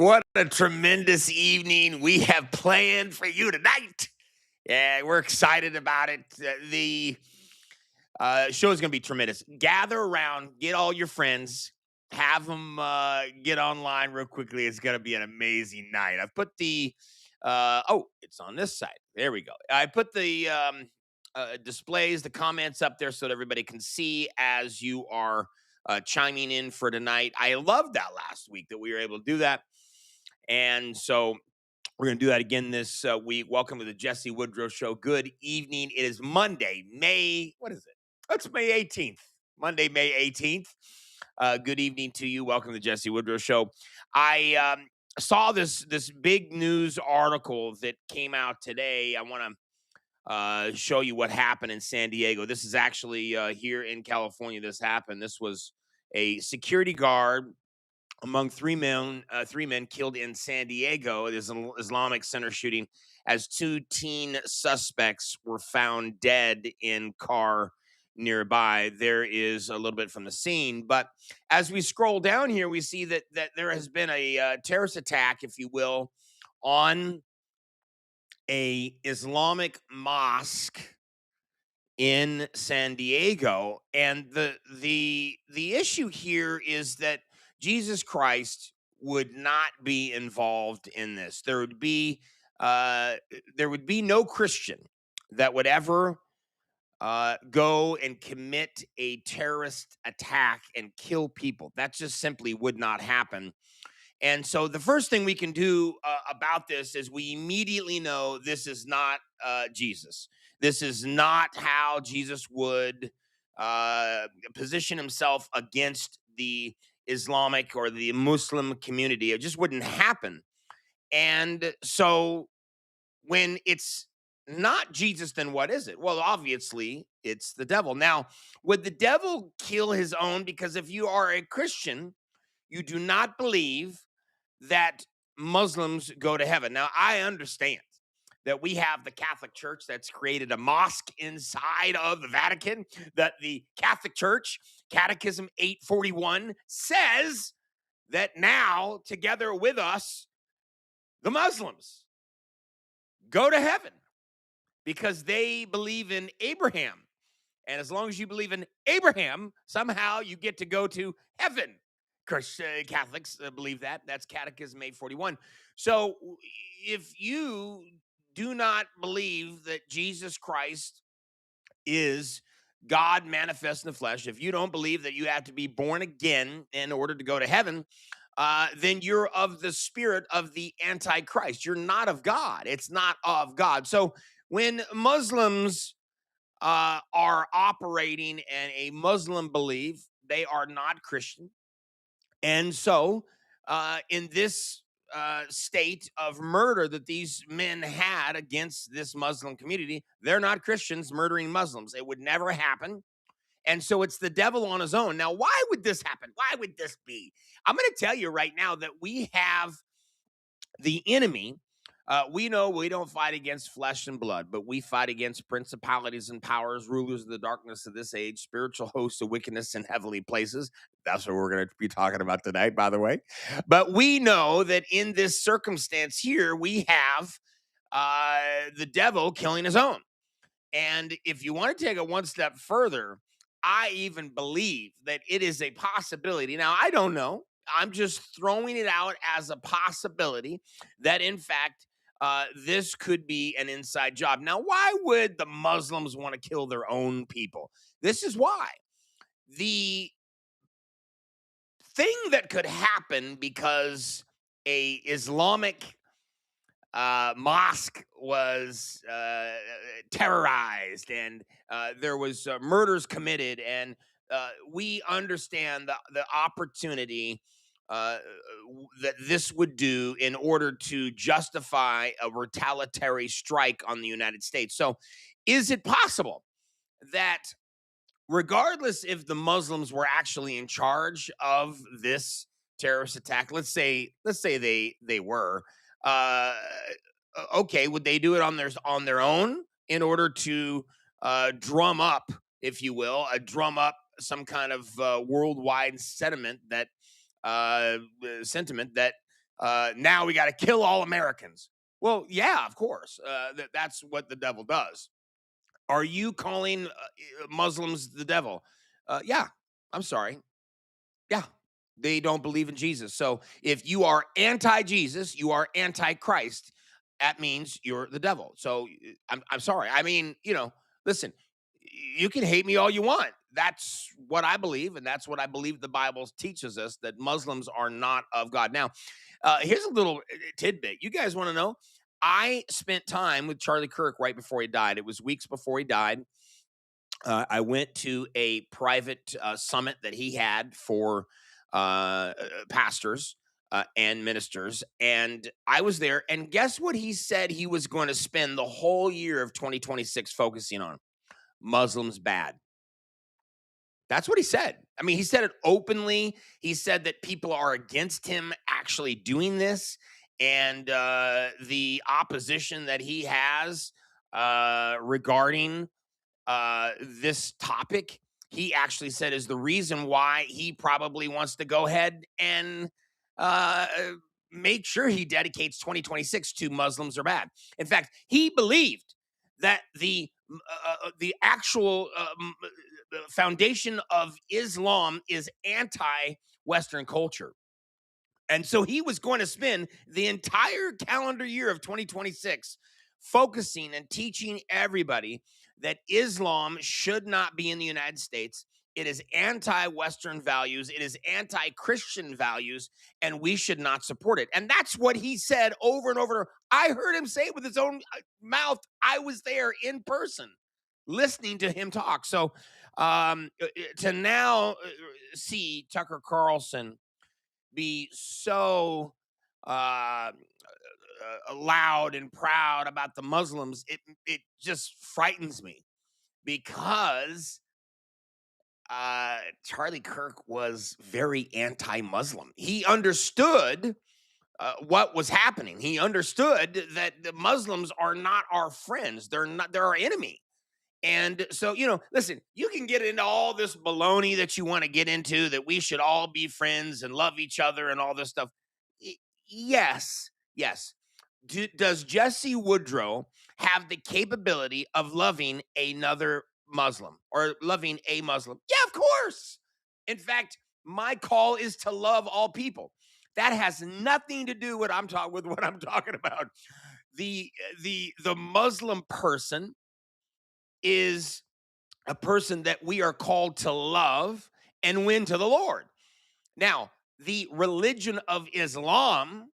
What a tremendous evening we have planned for you tonight. Yeah, we're excited about it. The show is going to be tremendous. Gather around, get all your friends, have them get online real quickly. It's going to be an amazing night. I've put it's on this side. There we go. I put the displays, the comments up there so that everybody can see as you are chiming in for tonight. I loved that last week that we were able to do that. And so we're going to do that again this week. Welcome to the Jesse Woodrow Show. Good evening. It is Monday, what is it? It's May 18th. Monday, May 18th. Good evening to you. Welcome to the Jesse Woodrow Show. I saw this big news article that came out today. I want to show you what happened in San Diego. This is actually here in California. This happened. This was a security guard among three men killed in San Diego. There's an Islamic Center shooting as two teen suspects were found dead in car nearby. There is a little bit from the scene, but as we scroll down here, we see that there has been a terrorist attack, if you will, on a Islamic mosque in San Diego, and the issue here is that Jesus Christ would not be involved in this. There would be no Christian that would ever go and commit a terrorist attack and kill people. That just simply would not happen. And so the first thing we can do about this is we immediately know this is not Jesus. This is not how Jesus would position himself against the Islamic or the Muslim community. It just wouldn't happen. And so when it's not Jesus, then what is it? Well, obviously, it's the devil. Now, would the devil kill his own? Because if you are a Christian, you do not believe that Muslims go to heaven. Now, I understand that we have the Catholic Church that's created a mosque inside of the Vatican, that the Catholic Church, Catechism 841, says that now, together with us, the Muslims go to heaven because they believe in Abraham. And as long as you believe in Abraham, somehow you get to go to heaven. Catholics believe that. That's Catechism 841. So if you do not believe that Jesus Christ is God manifest in the flesh, if you don't believe that you have to be born again in order to go to heaven, then you're of the spirit of the Antichrist. You're not of God. It's not of God. So when Muslims are operating in a Muslim belief, they are not Christian. And so, in this state of murder that these men had against this Muslim community, they're not Christians murdering Muslims. It would never happen. And so it's the devil on his own. Now, why would this happen? Why would this be? I'm going to tell you right now that we have the enemy. We know we don't fight against flesh and blood, but we fight against principalities and powers, rulers of the darkness of this age, spiritual hosts of wickedness in heavenly places. That's what we're going to be talking about tonight, by the way. But we know that in this circumstance here, we have the devil killing his own. And if you want to take it one step further, I even believe that it is a possibility. Now, I don't know. I'm just throwing it out as a possibility that, in fact, this could be an inside job. Now, why would the Muslims want to kill their own people? This is why. The thing that could happen because a Islamic mosque was terrorized and there was murders committed, and we understand the opportunity that this would do in order to justify a retaliatory strike on the United States. So is it possible that regardless if the Muslims were actually in charge of this terrorist attack, let's say they were, uh, okay, would they do it on their own in order to drum up, if you will, drum up some kind of worldwide sentiment that now we got to kill all Americans. Well, yeah, of course. That's what the devil does. Are you calling Muslims the devil? Yeah, I'm sorry. Yeah, they don't believe in Jesus. So if you are anti Jesus, you are anti Christ. That means you're the devil. So I'm sorry. I mean, listen, you can hate me all you want. That's what I believe, and that's what I believe the Bible teaches us, that Muslims are not of God. Now, here's a little tidbit. You guys want to know? I spent time with Charlie Kirk right before he died. It was weeks before he died. I went to a private summit that he had for pastors and ministers, and I was there. And guess what he said he was going to spend the whole year of 2026 focusing on? Muslims bad. That's what he said. I mean, he said it openly. He said that people are against him actually doing this, and the opposition that he has regarding this topic, he actually said is the reason why he probably wants to go ahead and uh, make sure he dedicates 2026 to Muslims are bad. In fact, he believed that the actual foundation of Islam is anti-Western culture. And so he was going to spend the entire calendar year of 2026 focusing and teaching everybody that Islam should not be in the United States. It is anti-Western values. It is anti-Christian values, and we should not support it. And that's what he said over and over. I heard him say it with his own mouth. I was there in person listening to him talk. So to now see Tucker Carlson be so uh, loud and proud about the Muslims, it just frightens me, because Charlie Kirk was very anti-Muslim. He understood what was happening. He understood that the Muslims are not our friends. They're our enemy. And so, listen, you can get into all this baloney that you want to get into, that we should all be friends and love each other and all this stuff. Yes, yes. Does Jesse Woodrow have the capability of loving another Muslim or loving a Muslim? Yeah, of course. In fact, my call is to love all people. That has nothing to do with what I'm talking about. The Muslim person is a person that we are called to love and win to the Lord. Now, the religion of Islam,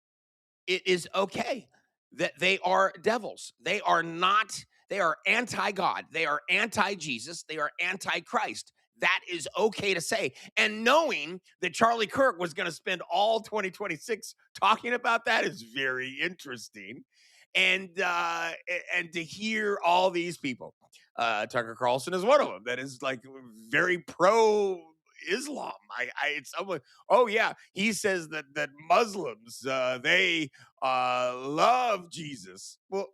it is okay that they are devils. They are not, they are anti-God. They are anti-Jesus. They are anti-Christ. That is okay to say. And knowing that Charlie Kirk was going to spend all 2026 talking about that is very interesting. And to hear all these people, Tucker Carlson is one of them that is like very pro Islam. It's I'm like, oh yeah, he says that Muslims they love Jesus. Well,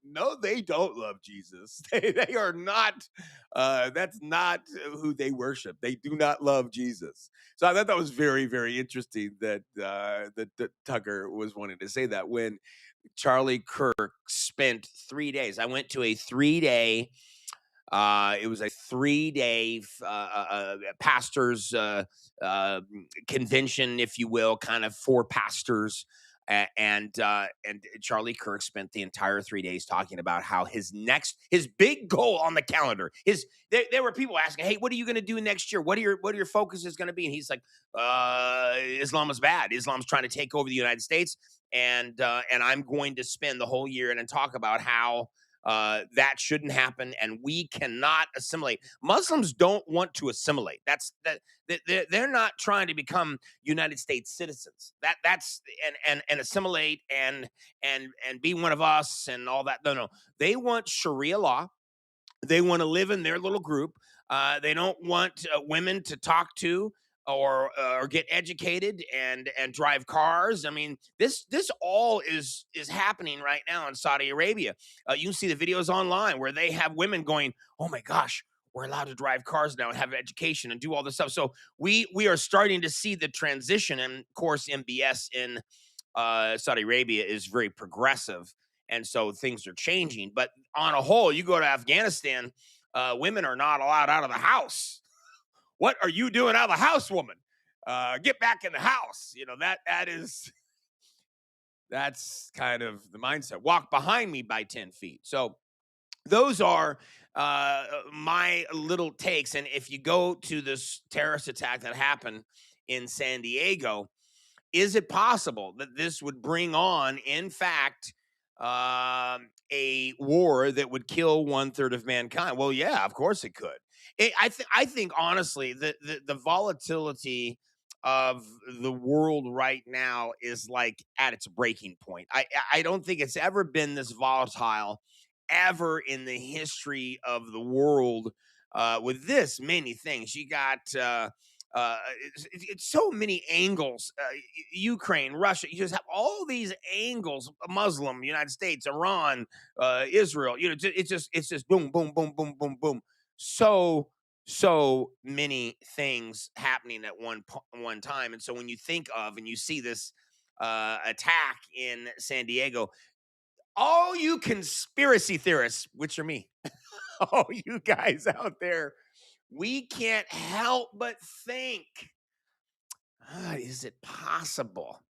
no, they don't love Jesus. They are not. That's not who they worship. They do not love Jesus. So I thought that was very, very interesting that Tucker was wanting to say that when Charlie Kirk spent 3 days. I went to a 3 day. It was a 3 day pastors convention, if you will, kind of for pastors. And Charlie Kirk spent the entire 3 days talking about how his big goal on the calendar, there were people asking, hey, what are you going to do next year? What are your focuses going to be? And he's like, Islam is bad. Islam's trying to take over the United States, and I'm going to spend the whole year and talk about how that shouldn't happen, and we cannot assimilate. Muslims don't want to assimilate. They're not trying to become United States citizens. That's and assimilate and be one of us and all that. No, they want Sharia law. They want to live in their little group. They don't want women to talk to or get educated and drive cars. I mean, this all is happening right now in Saudi Arabia. You can see the videos online where they have women going, "Oh my gosh, we're allowed to drive cars now and have education and do all this stuff." So we are starting to see the transition, and of course, MBS in Saudi Arabia is very progressive, and so things are changing. But on a whole, you go to Afghanistan, women are not allowed out of the house. What are you doing out of the house, woman? Get back in the house. You know, that's kind of the mindset. Walk behind me by 10 feet. So those are my little takes. And if you go to this terrorist attack that happened in San Diego, is it possible that this would bring on, in fact, a war that would kill 1/3 of mankind? Well, yeah, of course it could. I think honestly, the volatility of the world right now is like at its breaking point. I don't think it's ever been this volatile ever in the history of the world, with this many things. You got it's so many angles. Ukraine, Russia. You just have all these angles. Muslim, United States, Iran, Israel. You know, it's just boom, boom, boom, boom, boom, boom. So many things happening at one time. And so when you think of and you see this attack in San Diego, all you conspiracy theorists, which are me, all you guys out there, we can't help but think, is it possible?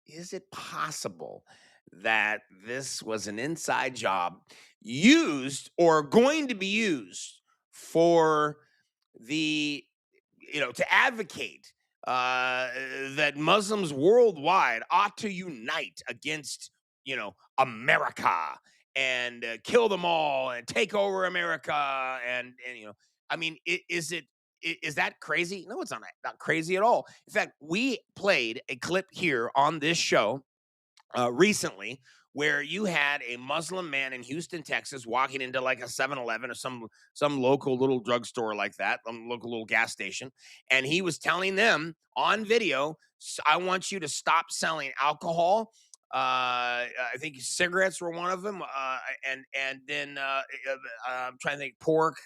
Is it possible that this was an inside job used or going to be used for the, to advocate that Muslims worldwide ought to unite against, America and kill them all and take over America and I mean, is that crazy? No, it's not crazy at all. In fact, we played a clip here on this show recently where you had a Muslim man in Houston, Texas, walking into like a 7-Eleven or some local little drugstore like that, local little gas station, and he was telling them on video, "I want you to stop selling alcohol." I think cigarettes were one of them, and then I'm trying to think, pork.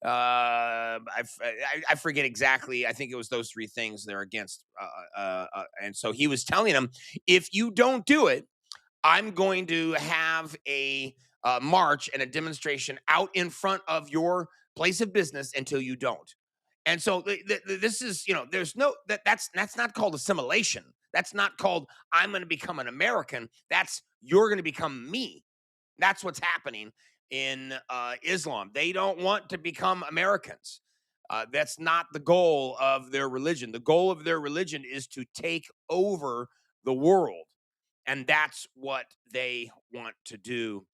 I forget exactly. I think it was those three things they're against, and so he was telling them, if you don't do it, I'm going to have a march and a demonstration out in front of your place of business until you don't. And so this is, there's no that's not called assimilation. That's not called I'm going to become an American. That's you're going to become me. That's what's happening in Islam. They don't want to become Americans. That's not the goal of their religion. The goal of their religion is to take over the world. And that's what they want to do.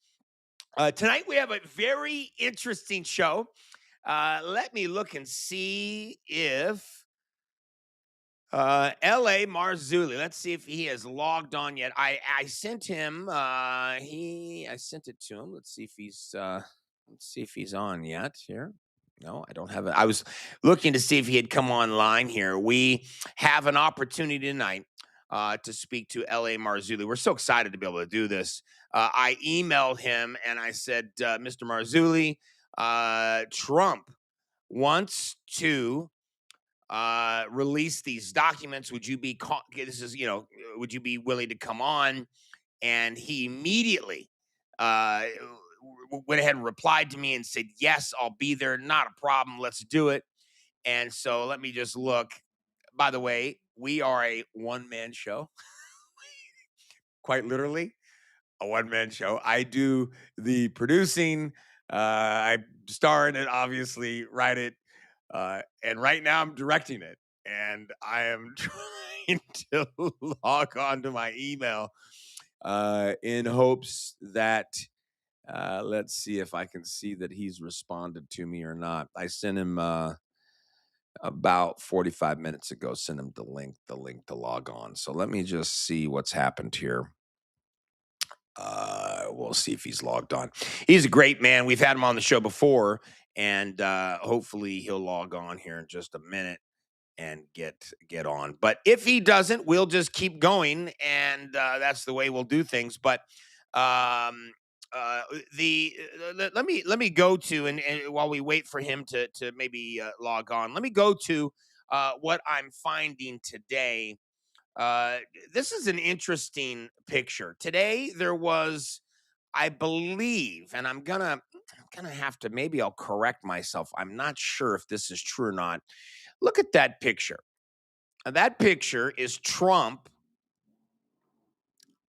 Tonight, we have a very interesting show. Let me look and see if L.A. Marzulli. Let's see if he has logged on yet. I sent him. I sent it to him. Let's see if he's on yet here. No, I don't have it. I was looking to see if he had come online here. We have an opportunity tonight to speak to L.A. Marzulli. We're so excited to be able to do this. I emailed him and I said, Mr. Marzulli, Trump wants to release these documents. Would you be would you be willing to come on? And he immediately went ahead and replied to me and said, yes, I'll be there. Not a problem. Let's do it. And so let me just look. By the way, we are a one-man show. Quite literally, a one-man show. I do the producing. I star in it, obviously, write it. And right now I'm directing it. And I am trying to log on to my email in hopes that let's see if I can see that he's responded to me or not. I sent him about 45 minutes ago, sent him the link to log on. So let me just see what's happened here. We'll see if he's logged on. He's a great man. We've had him on the show before, and hopefully he'll log on here in just a minute and get on. But if he doesn't, we'll just keep going, and that's the way we'll do things. But let me go to and while we wait for him to maybe log on, let me go to what I'm finding today Uh, this is an interesting picture. Today there was, I believe, and I'm gonna have to, maybe I'll correct myself. I'm not sure if this is true or not. Look at that picture. That picture is Trump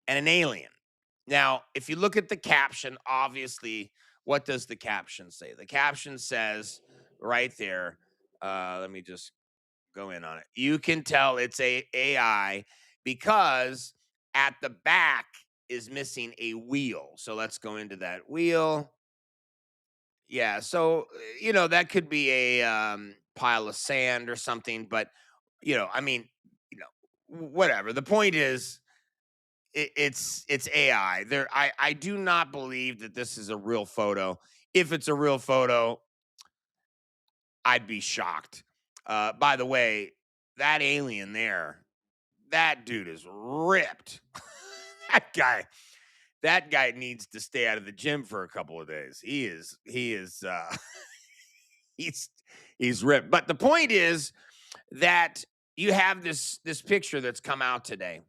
and an alien. Now, if you look at the caption, obviously, what does the caption say? The caption says right there, let me just go in on it. You can tell it's a AI because at the back is missing a wheel. So let's go into that wheel. Yeah, so that could be a pile of sand or something, but I mean, whatever. The point is, it's AI. I do not believe that this is a real photo. If it's a real photo, I'd be shocked. By the way, that alien there, that dude is ripped. that guy, that guy needs to stay out of the gym for a couple of days. He is he's he's ripped. But the point is that you have this picture that's come out today,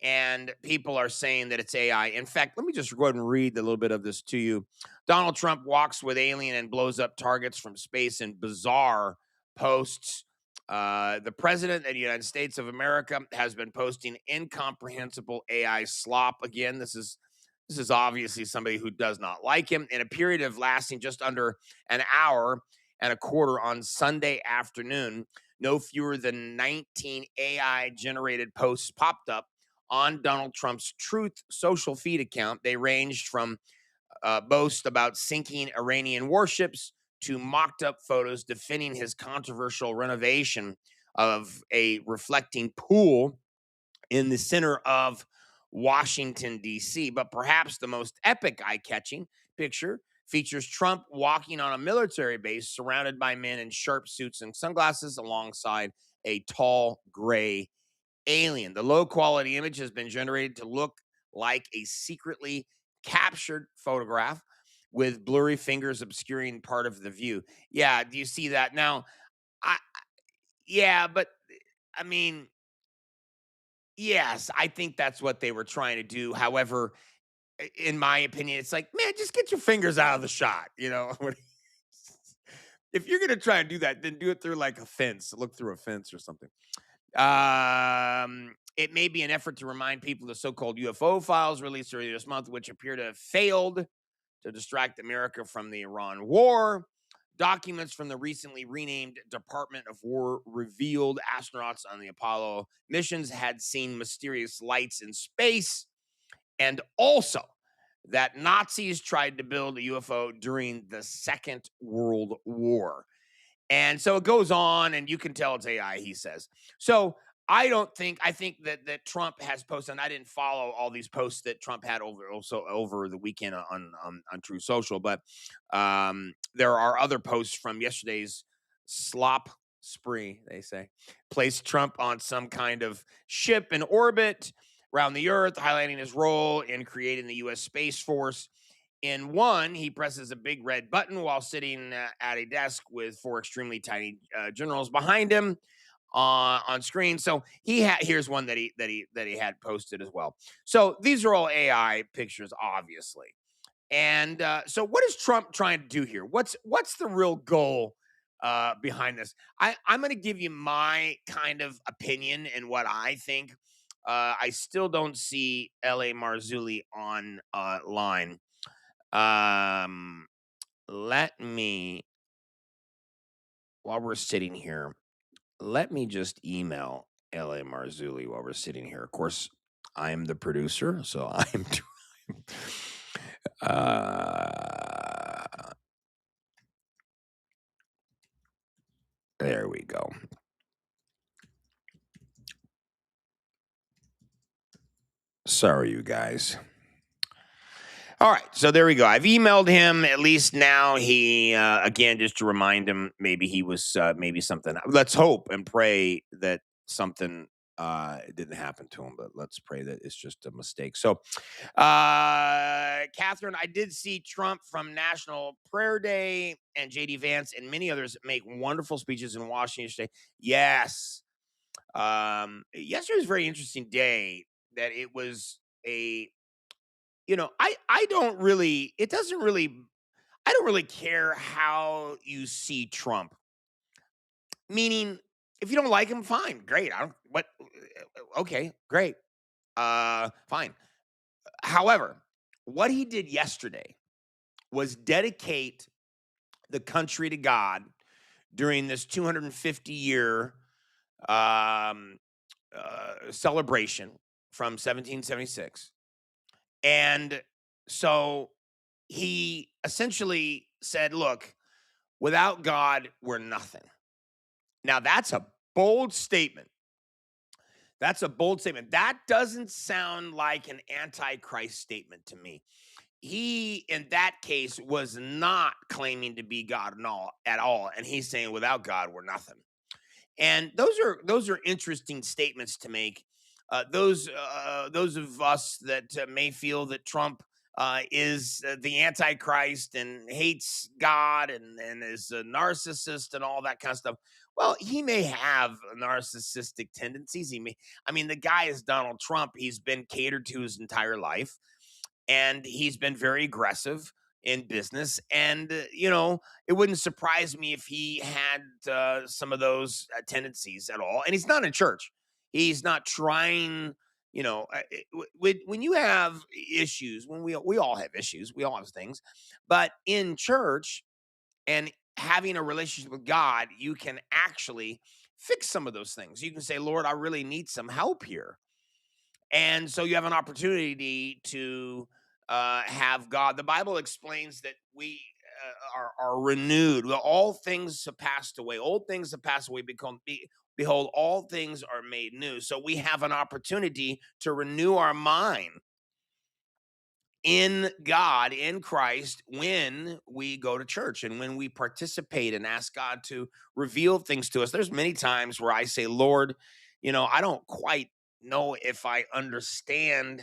and people are saying that it's AI. In fact, let me just go ahead and read a little bit of this to you. Donald Trump walks with alien and blows up targets from space in bizarre posts. The president of the United States of America has been posting incomprehensible AI slop again. This is obviously somebody who does not like him. In a period of lasting just under an hour and a quarter on Sunday afternoon, no fewer than 19 AI generated posts popped up on Donald Trump's Truth social feed account. They ranged from boasts about sinking Iranian warships to mocked up photos defending his controversial renovation of a reflecting pool in the center of Washington, D.C. But perhaps the most epic eye catching picture features Trump walking on a military base surrounded by men in sharp suits and sunglasses alongside a tall gray alien. The low quality image has been generated to look like a secretly captured photograph with blurry fingers obscuring part of the view. Yeah, do you see that? Now, I yeah, but I mean, yes, I think that's what they were trying to do. However, in my opinion, it's like, man, just get your fingers out of the shot, If you're gonna try and do that, then do it through like a fence. Look through a fence or something. It may be an effort to remind people the so-called UFO files released earlier this month, which appear to have failed to distract America from the Iran war. Documents from the recently renamed Department of War revealed astronauts on the Apollo missions had seen mysterious lights in space, and also that Nazis tried to build a UFO during the Second World War. And so it goes on, and you can tell it's AI, he says. So I think that Trump has posted, and I didn't follow all these posts that Trump had over the weekend on True Social, but there are other posts from yesterday's slop spree, they say, placed Trump on some kind of ship in orbit around the earth, highlighting his role in creating the U.S. Space Force. In one, he presses a big red button while sitting at a desk with four extremely tiny generals behind him on screen. So here's one that he had posted as well. So these are all AI pictures, obviously. And so what is Trump trying to do here? What's the real goal behind this? I'm going to give you my kind of opinion and what I think. I still don't see L.A. Marzulli on line. Um, Let me, while we're sitting here, let me just email L.A. Marzulli while we're sitting here. Of course, I'm the producer, so I'm uh, there we go. Sorry, you guys. All right, so there we go. I've emailed him. At least now he, again, just to remind him, maybe he was, maybe something. Let's hope and pray that something didn't happen to him, but let's pray that it's just a mistake. So, Catherine, I did see Trump from National Prayer Day and JD Vance and many others make wonderful speeches in Washington State. Yes. Yesterday was a very interesting day. That it was a, I don't really. It doesn't really. I don't really care how you see Trump. Meaning, if you don't like him, fine, great. I don't. What? Okay, great. Fine. However, what he did yesterday was dedicate the country to God during this 250-year um, celebration from 1776. And so he essentially said, look, without God, we're nothing. Now, that's a bold statement. That's a bold statement. That doesn't sound like an antichrist statement to me. He, in that case, was not claiming to be God at all. And he's saying, without God, we're nothing. And those are interesting statements to make. Those of us that may feel that Trump is the Antichrist and hates God and is a narcissist and all that kind of stuff. Well, he may have narcissistic tendencies. He may. I mean, the guy is Donald Trump. He's been catered to his entire life, and he's been very aggressive in business. And it wouldn't surprise me if he had some of those tendencies at all. And he's not in church. He's not trying. When you have issues, when we all have issues, we all have things, but in church and having a relationship with God, you can actually fix some of those things. You can say, Lord, I really need some help here. And so you have an opportunity to have God. The Bible explains that we are renewed. Well, all things have passed away. Old things have passed away. Behold, all things are made new. So we have an opportunity to renew our mind in God, in Christ, when we go to church and when we participate and ask God to reveal things to us. There's many times where I say, Lord, I don't quite know if I understand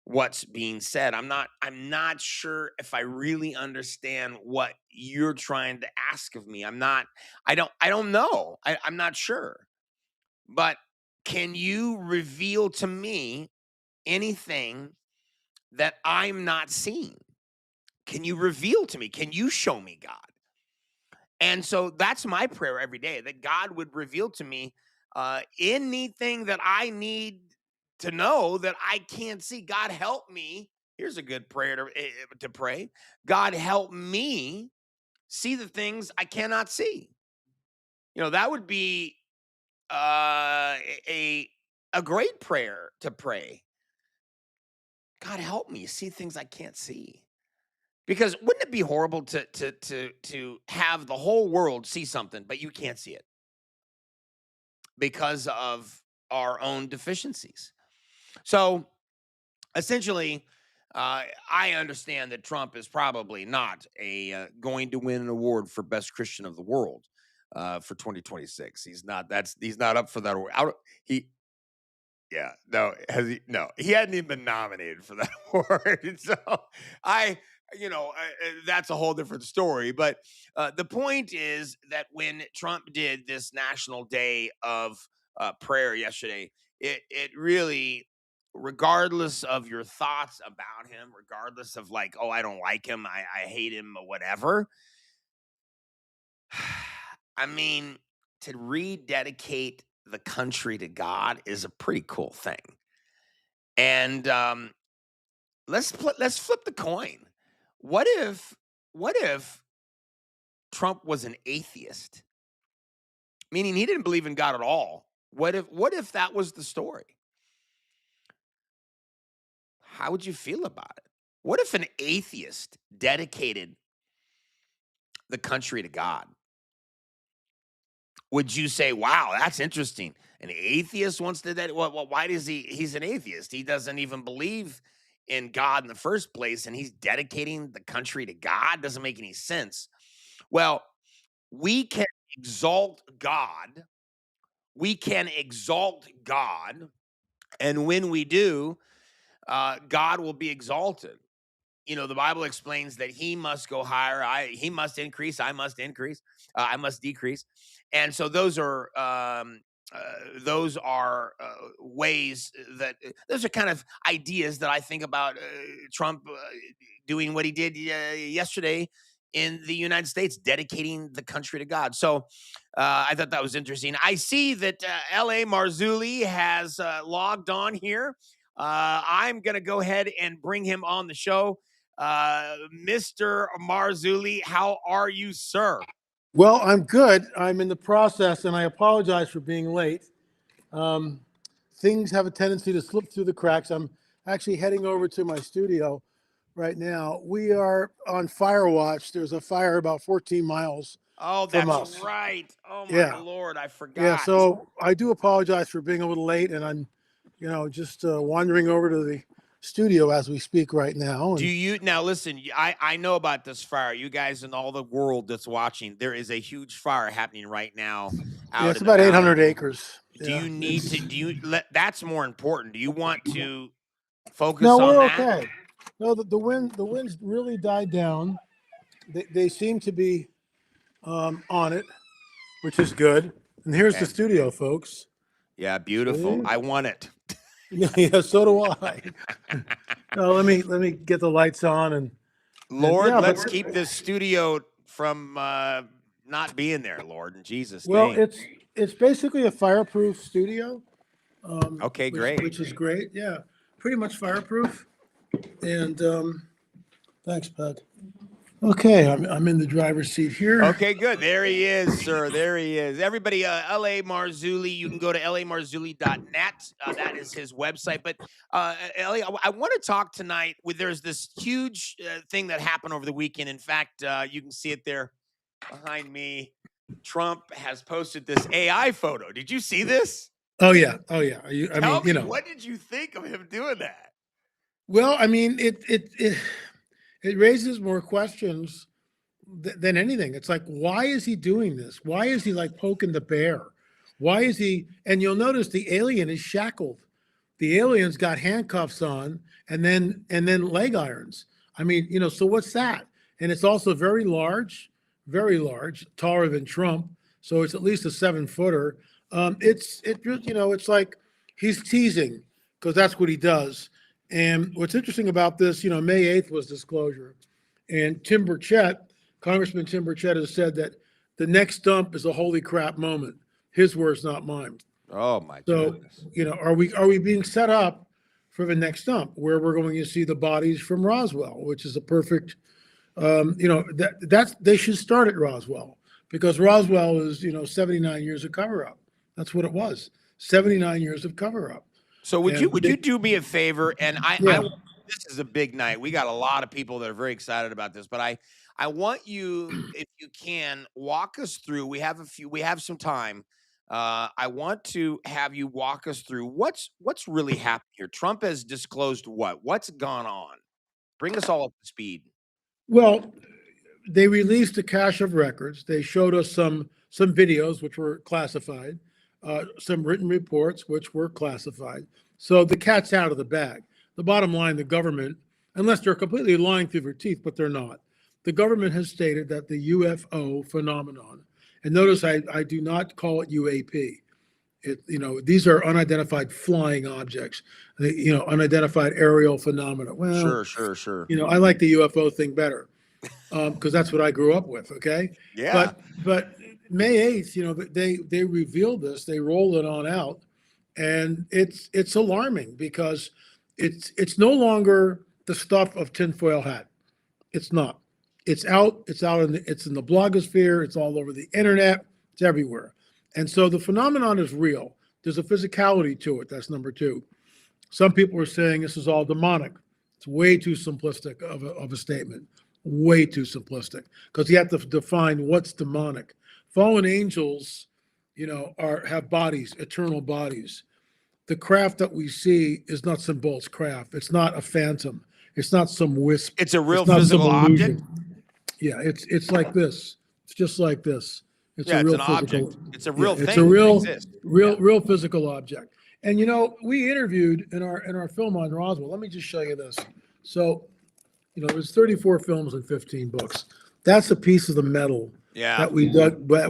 what's being said. I'm not sure if I really understand what you're trying to ask of me. I don't know. I'm not sure. But can you reveal to me anything that I'm not seeing? Can you reveal to me? Can you show me God? And so that's my prayer every day, that God would reveal to me anything that I need to know that I can't see. God, help me. Here's a good prayer to pray. God, help me see the things I cannot see. That would be a a great prayer to pray. God, help me see things I can't see. Because wouldn't it be horrible to have the whole world see something, but you can't see it because of our own deficiencies? So essentially, I understand that Trump is probably not going to win an award for best Christian of the world for 2026. He's not. He's not up for that award. He Yeah, no, no, he hadn't even been nominated for that award. So I, that's a whole different story. But the point is that when Trump did this National Day of Prayer yesterday, it really, regardless of your thoughts about him, regardless of like, oh, I don't like him, I hate him, or whatever. I mean, to rededicate the country to God is a pretty cool thing. And let's flip the coin. What if Trump was an atheist, meaning he didn't believe in God at all? What if that was the story? How would you feel about it? What if an atheist dedicated the country to God? Would you say, "Wow, that's interesting"? An atheist wants to that. Well, why does he? He's an atheist. He doesn't even believe in God in the first place, and he's dedicating the country to God. Doesn't make any sense. Well, we can exalt God. We can exalt God, and when we do, God will be exalted. The Bible explains that he must go higher. He must increase. I must increase. I must decrease. And so those are those are ways that those are kind of ideas that I think about Trump doing what he did yesterday in the United States, dedicating the country to God. So I thought that was interesting. I see that L.A. Marzulli has logged on here. I'm going to go ahead and bring him on the show. Mr. Marzulli, how are you, sir? Well, I'm good. I'm in the process, and I apologize for being late. Things have a tendency to slip through the cracks. I'm actually heading over to my studio right now. We are on fire watch. There's a fire about 14 miles Oh, from that's us. right. Oh my Yeah. Lord, I Yeah, forgot. so I do apologize for being a little late, and I'm, just wandering over to the studio as we speak right now. Do And you now listen? I know about this fire. You guys and all the world that's watching, there is a huge fire happening right now yeah, out it's in the about valley. 800 acres. Do Yeah, you need to? Do you let? That's more important. Do you want to no, focus on we're that? okay. No, the winds really died down. They seem to be on it, which is good. And here's the Okay. studio, folks. Yeah, beautiful. See? I want it. Yeah, so do I. Let me get the lights on and Lord, yeah, let's but keep this studio from not being there, Lord, in Jesus' well, name. it's basically a fireproof studio, Okay, great. which is great. Yeah, pretty much fireproof. And thanks, Peg. Okay, I'm in the driver's seat here. Okay, good. There he is, sir. There he is. Everybody, L.A. Marzulli, you can go to lamarzulli.net. That is his website. But, Ellie, I want to talk tonight there's this huge thing that happened over the weekend. In fact, you can see it there behind me. Trump has posted this AI photo. Did you see this? Oh yeah. Tell me, what did you think of him doing that? Well, I mean, it raises more questions than anything. It's like, why is he doing this? Why is he like poking the bear? Why is he? And you'll notice the alien is shackled. The alien's got handcuffs on, and then leg irons. I mean, so what's that? And it's also very large, taller than Trump. So it's at least a 7-footer. It's like he's teasing because that's what he does. And what's interesting about this, May 8th was disclosure, and Congressman Tim Burchett has said that the next dump is a holy crap moment. His words, not mine. Oh my So, goodness. are we being set up for the next dump where we're going to see the bodies from Roswell, which is a perfect, that's they should start at Roswell because Roswell is 79 years of cover up. That's what it was. 79 years of cover up. So would you do me a favor? And Yeah. this is a big night. We got a lot of people that are very excited about this, but I want you, if you can, walk us through. We have some time. I want to have you walk us through what's really happened here. Trump has disclosed what's gone on. Bring us all up to speed. Well, they released a cache of records. They showed us some videos which were classified, some written reports which were classified. So the cat's out of the bag. The bottom line, the government, unless they're completely lying through their teeth, but they're not. The government has stated that the UFO phenomenon, and notice I do not call it UAP. These are unidentified flying objects, unidentified aerial phenomena. Well, Sure. I like the UFO thing better because that's what I grew up with. Okay. Yeah. But May 8th, they revealed this, they rolled it on out, and it's alarming because it's no longer the stuff of tinfoil hat. It's not. It's out. It's in the blogosphere. It's all over the internet. It's everywhere. And so the phenomenon is real. There's a physicality to it. That's number two. Some people are saying this is all demonic. It's way too simplistic of a statement. Way too simplistic because you have to define what's demonic. Fallen angels, have bodies, eternal bodies. The craft that we see is nuts and bolts craft. It's not a phantom. It's not some wisp. It's a real It's not physical some object. illusion. Yeah, it's like this. It's just like this. It's Yeah, a real it's an physical object. It's a real thing. It's a real that exists. real physical object. And we interviewed in our film on Roswell. Let me just show you this. So, there's 34 films and 15 books. That's a piece of the metal Yeah. that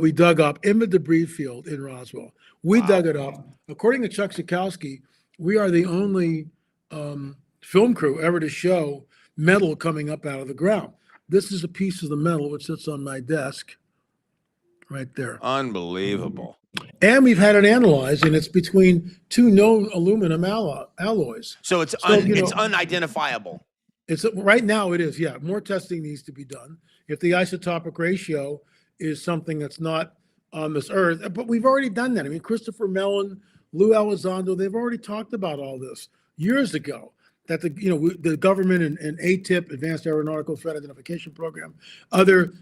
we dug up in the debris field in Roswell. We Wow. dug it up. According to Chuck Sikowski, we are the only film crew ever to show metal coming up out of the ground. This is a piece of the metal which sits on my desk right there. Unbelievable. And we've had it analyzed, and it's between two known aluminum alloys. So it's So, it's unidentifiable. It's right now it is, yeah. More testing needs to be done. If the isotopic ratio is something that's not on this earth, but we've already done that. I mean, Christopher Mellon, Lou Elizondo, they've already talked about all this years ago. That the government and ATIP, Advanced Aeronautical Threat Identification Program, other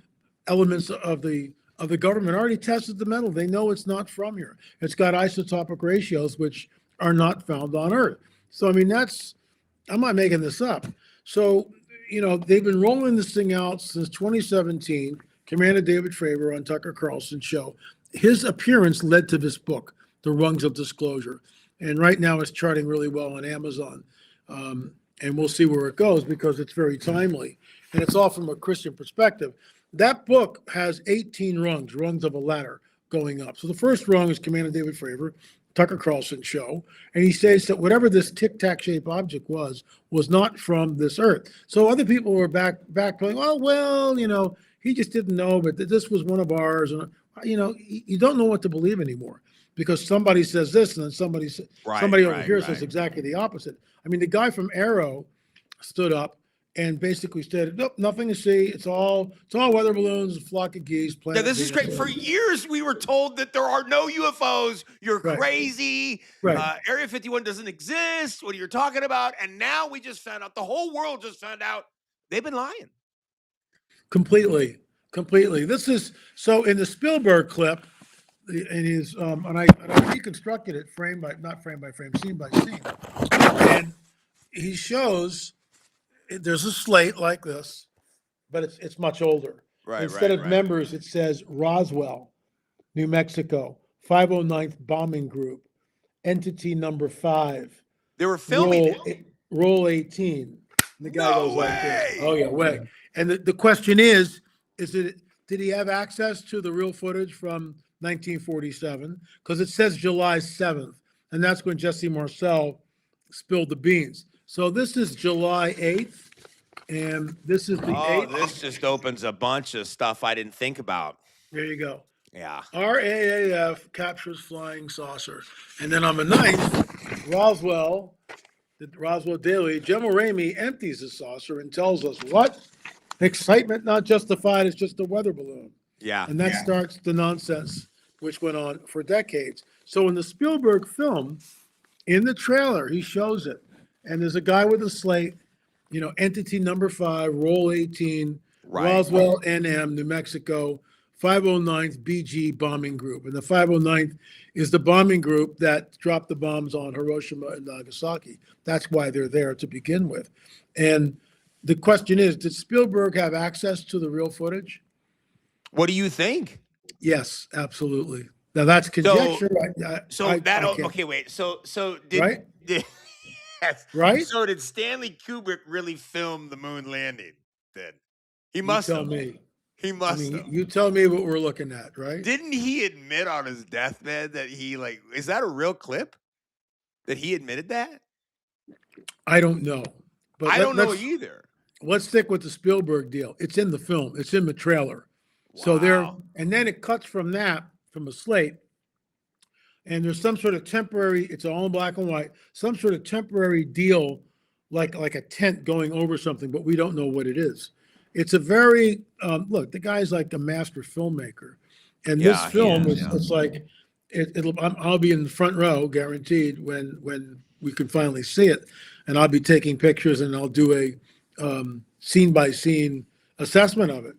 elements of the government already tested the metal. They know it's not from here. It's got isotopic ratios which are not found on Earth. So I mean, I'm not making this up. So they've been rolling this thing out since 2017. Commander David Fravor on Tucker Carlson's show. His appearance led to this book, The Rungs of Disclosure, and right now it's charting really well on Amazon. And we'll see where it goes because it's very timely, and it's all from a Christian perspective. That book has 18 rungs of a ladder going up. So the first rung is Commander David Fravor, Tucker Carlson show, and he says that whatever this tic-tac shaped object was not from this earth. So other people were back going, oh, well, he just didn't know, but this was one of ours. And, you don't know what to believe anymore because somebody says this and then somebody over here says exactly the opposite. I mean, the guy from Arrow stood up and basically said, nope, nothing to see. It's all weather balloons, a flock of geese. Yeah, this is great. For years, we were told that there are no UFOs. You're crazy. Right. Area 51 doesn't exist. What are you talking about? And now we just found out, the whole world just found out they've been lying. Completely. This is, so in the Spielberg clip, and I reconstructed it not frame by frame, scene by scene. And he shows, there's a slate like this, but it's much older. Instead of members, it says Roswell, New Mexico, 509th Bombing Group, Entity Number 5. They were filming Roll 18. And the guy goes like this. Oh yeah, way. And the question is did he have access to the real footage from 1947? Because it says July 7th, and that's when Jesse Marcel spilled the beans. So this is July 8th, and this is the 8th. This just opens a bunch of stuff I didn't think about. There you go. Yeah. RAAF captures flying saucer. And then on the 9th, the Roswell Daily, General Ramey empties the saucer and tells us what? Excitement not justified, it's just a weather balloon. Yeah. And that starts the nonsense which went on for decades. So in the Spielberg film, in the trailer, he shows it. And there's a guy with a slate, Entity Number 5, Roll 18, Roswell, NM, New Mexico, 509th BG Bombing Group. And the 509th is the bombing group that dropped the bombs on Hiroshima and Nagasaki. That's why they're there to begin with. And the question is, did Spielberg have access to the real footage? What do you think? Yes, absolutely. Now that's conjecture. Okay, wait. So did right? Yes. Right? So did Stanley Kubrick really film the moon landing then? He must have. He must have. You tell me what we're looking at, right? Didn't he admit on his deathbed that is that a real clip? That he admitted that? I don't know. But I don't know either. Let's stick with the Spielberg deal. It's in the film. It's in the trailer. Wow. So and then it cuts from a slate, and there's some sort of temporary, it's all in black and white, some sort of temporary deal, like a tent going over something, but we don't know what it is. It's a very, look, the guy's like a master filmmaker. And this film, it's like, I'll be in the front row, guaranteed, when we can finally see it. And I'll be taking pictures and I'll do a scene by scene assessment of it.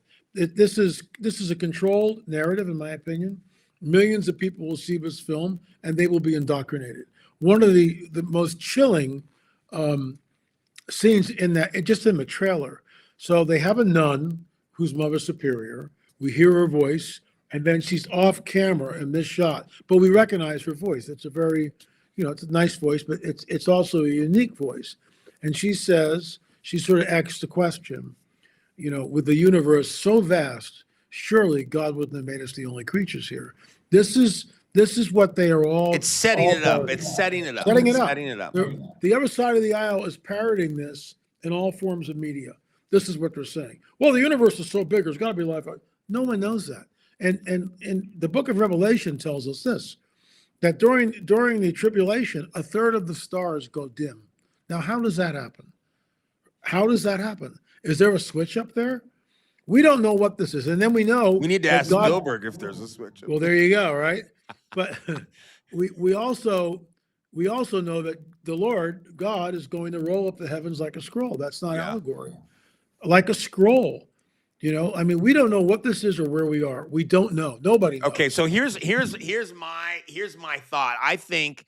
This is a controlled narrative, in my opinion. Millions of people will see this film and they will be indoctrinated. One of the most chilling scenes in the trailer. So they have a nun who's Mother Superior. We hear her voice, and then she's off camera in this shot, but we recognize her voice. It's a very, it's a nice voice, but it's also a unique voice. And she says, she sort of asks the question, with the universe so vast, surely God wouldn't have made us the only creatures here. This is what they are It's setting all it up. parroting. It's setting it up. Setting it It's up. setting it up. The other side of the aisle is parroting this in all forms of media. This is what they're saying. Well, the universe is so big, there's got to be life. No one knows that. And the book of Revelation tells us this, that during the tribulation, a third of the stars go dim. Now, how does that happen? How does that happen? Is there a switch up there? We don't know what this is. And then we know We need to that ask Spielberg if there's a switch. Well, there you go, right? But we also know that the Lord God is going to roll up the heavens like a scroll. That's not allegory. Like a scroll. You know, I mean, we don't know what this is or where we are. We don't know. Nobody knows. Okay, so here's my thought. I think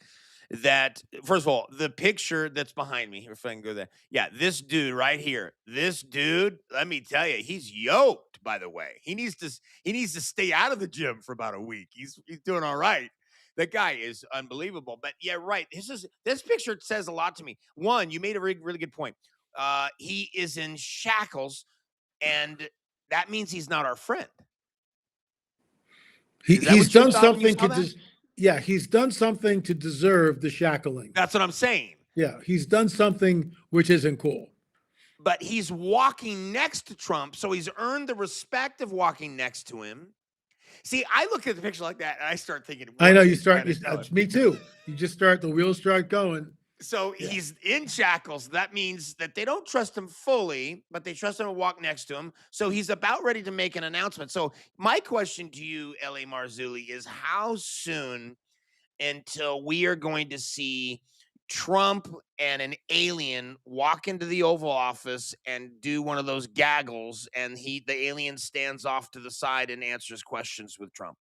that, first of all, the picture that's behind me, if I can go there. Yeah, this dude right here. This dude, let me tell you, he's yoked, by the way. He needs to stay out of the gym for about a week. He's doing all right. That guy is unbelievable. But yeah, right. This picture says a lot to me. One, you made a really, really good point. He is in shackles, and that means he's not our friend. He's done something he's done something to deserve the shackling. That's what I'm saying. Yeah, he's done something which isn't cool. But he's walking next to Trump, so he's earned the respect of walking next to him. See, I look at the picture like that, and I start thinking. I know me too. You just start, the wheels start going. So he's in shackles. That means that they don't trust him fully, but they trust him to walk next to him. So he's about ready to make an announcement. So my question to you, L.A. Marzulli, is how soon until we are going to see Trump and an alien walk into the Oval Office and do one of those gaggles, and the alien stands off to the side and answers questions with Trump?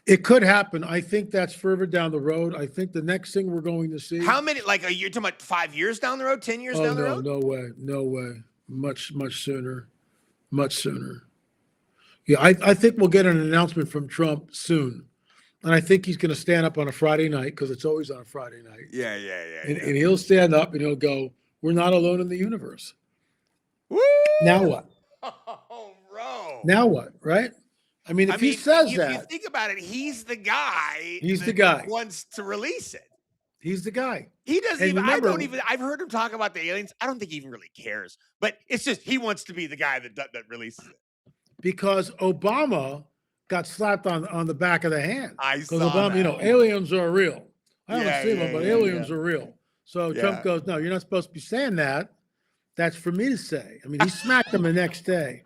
It could happen. I think that's further down the road. I think the next thing we're going to see. How many? Like, you're talking about 5 years down the road, 10 years down the road? No way, no way. Much sooner, much sooner. Yeah, I think we'll get an announcement from Trump soon, and I think he's going to stand up on a Friday night, because it's always on a Friday night. Yeah. And he'll stand up and he'll go, "We're not alone in the universe." Woo! Now what? Oh, bro. Now what? Right? I mean, if he says if that, you think about it, he's the guy. Wants to release it. He's the guy. He doesn't even. I've heard him talk about the aliens. I don't think he even really cares. But it's just he wants to be the guy that releases it. Because Obama got slapped on the back of the hand. I saw Obama, that. aliens are real. I haven't seen them, but aliens are real. So Trump goes, "No, you're not supposed to be saying that. That's for me to say." I mean, he smacked him the next day.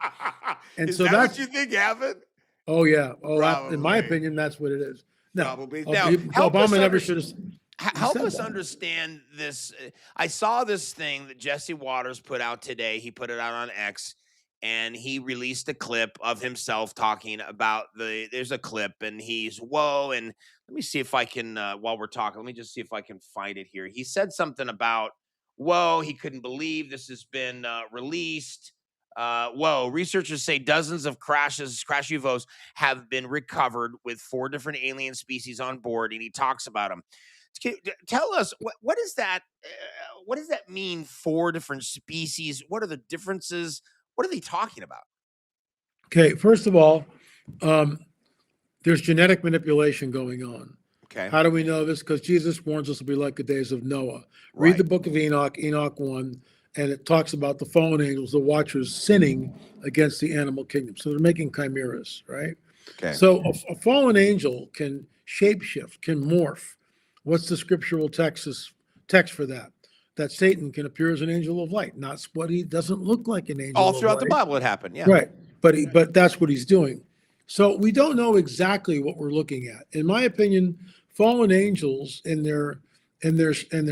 And Is that's what you think happened? Oh yeah. Oh, in my opinion, that's what it is. No, probably. Now, Obama never should have. Help us understand this. I saw this thing that Jesse Waters put out today. He put it out on X, and he released a clip of himself talking about there's a clip, and he's, whoa, and let me see if I can, while we're talking, let me just see if I can find it here. He said something about, whoa, he couldn't believe this has been released. Whoa, researchers say dozens of crash UFOs have been recovered with 4 different alien species on board, and he talks about them. Tell us, what is that? What does that mean? 4 different species. What are the differences? What are they talking about? Okay, first of all, there's genetic manipulation going on. Okay. How do we know this? Because Jesus warns us will be like the days of Noah. Read the book of Enoch, Enoch 1, and it talks about the fallen angels, the watchers, sinning against the animal kingdom. So they're making chimeras, right? Okay. So a fallen angel can shapeshift, can morph. What's the scriptural text for that? That Satan can appear as an angel of light. Not what he doesn't look like an angel. All throughout the Bible, it happened. Yeah. Right. But that's what he's doing. So we don't know exactly what we're looking at. In my opinion, fallen angels in their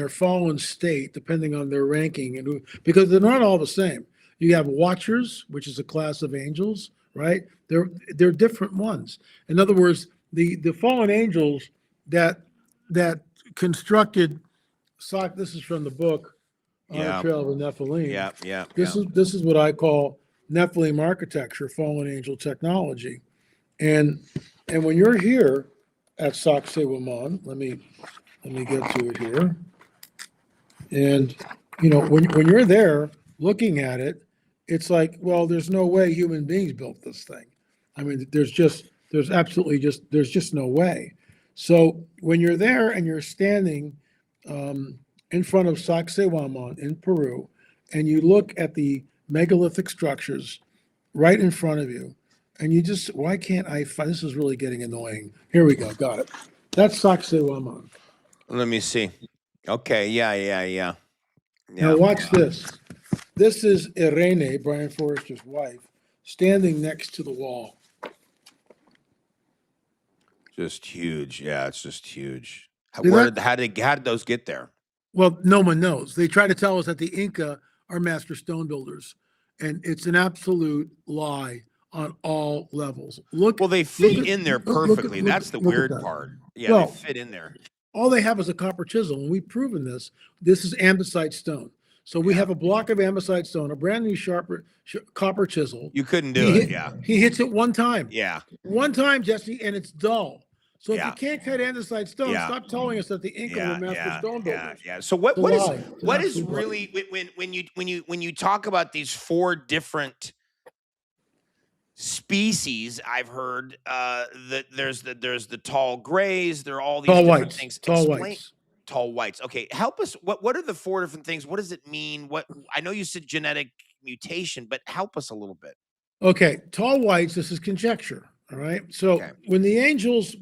fallen state, depending on their ranking, because they're not all the same. You have watchers, which is a class of angels, right? They're different ones. In other words, the fallen angels that constructed this is from the book On the Trail of the Nephilim. Yeah. This is what I call Nephilim architecture, fallen angel technology. And when you're here at Sacsayhuaman, let me get to it here. And when you're there looking at it, it's like, well, there's no way human beings built this thing. I mean, there's absolutely there's just no way. So when you're there and you're standing in front of Sacsayhuaman in Peru, and you look at the megalithic structures right in front of you, and you just, why can't I find, this is really getting annoying. Here we go, got it. That's Sacsayhuaman. Let me see. Okay, yeah. Now watch this. This is Irene, Brian Forrester's wife, standing next to the wall. Just huge. Yeah, it's just huge. How See that? how did those get there? Well, no one knows. They try to tell us that the Inca are master stone builders, and it's an absolute lie on all levels. Look, Well, they fit in there perfectly. That's the weird part. Yeah, well, they fit in there. All they have is a copper chisel, and we've proven this. This is andesite stone. So we have a block of andesite stone, a brand new copper chisel. You couldn't do it. Yeah. He hits it one time. Yeah. One time, Jesse, and it's dull. So if you can't cut andesite stone, stop telling us that the Inca were master stone builders. Yeah. So what is really when you talk about these four different species, I've heard that there's the tall grays, there are all these tall different whites, things. Tall whites. Tall whites. Okay, help us. What are the four different things? What does it mean? What, I know you said genetic mutation, but help us a little bit. Okay, tall whites, this is conjecture. All right. So when the angels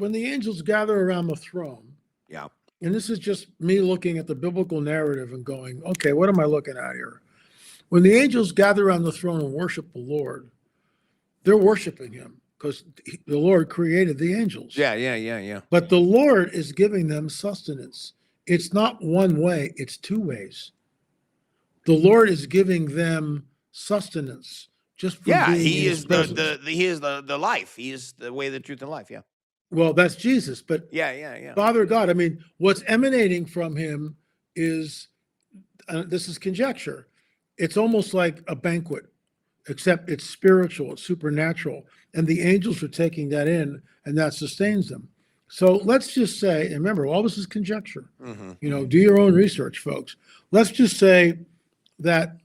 gather around the throne, and this is just me looking at the biblical narrative and going, okay, what am I looking at here? When the angels gather around the throne and worship the Lord, they're worshiping him because the Lord created the angels. Yeah. But the Lord is giving them sustenance. It's not one way, it's two ways. The Lord is giving them sustenance. Just being he is the life. He is the way, the truth, and life. Yeah. Well, that's Jesus, but yeah. Father God. I mean, what's emanating from him is this is conjecture. It's almost like a banquet, except it's spiritual, it's supernatural, and the angels are taking that in, and that sustains them. So let's just say, and remember, all this is conjecture. You know, do your own research, folks. Let's just say that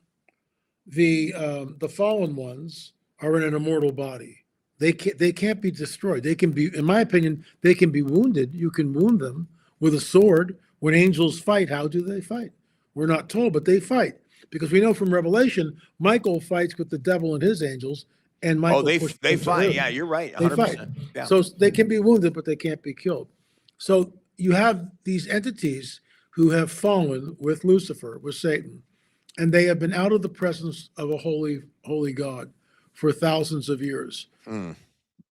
the fallen ones are in an immortal body. They can't be destroyed. They can be, in my opinion, they can be wounded. You can wound them with a sword. When angels fight, how do they fight? We're not told, but they fight, because we know from Revelation, Michael fights with the devil and his angels, and Michael. They fight. Yeah, you're right. 100%. They fight. Yeah. So they can be wounded, but they can't be killed. So you have these entities who have fallen with Lucifer, with Satan, and they have been out of the presence of a holy God for thousands of years.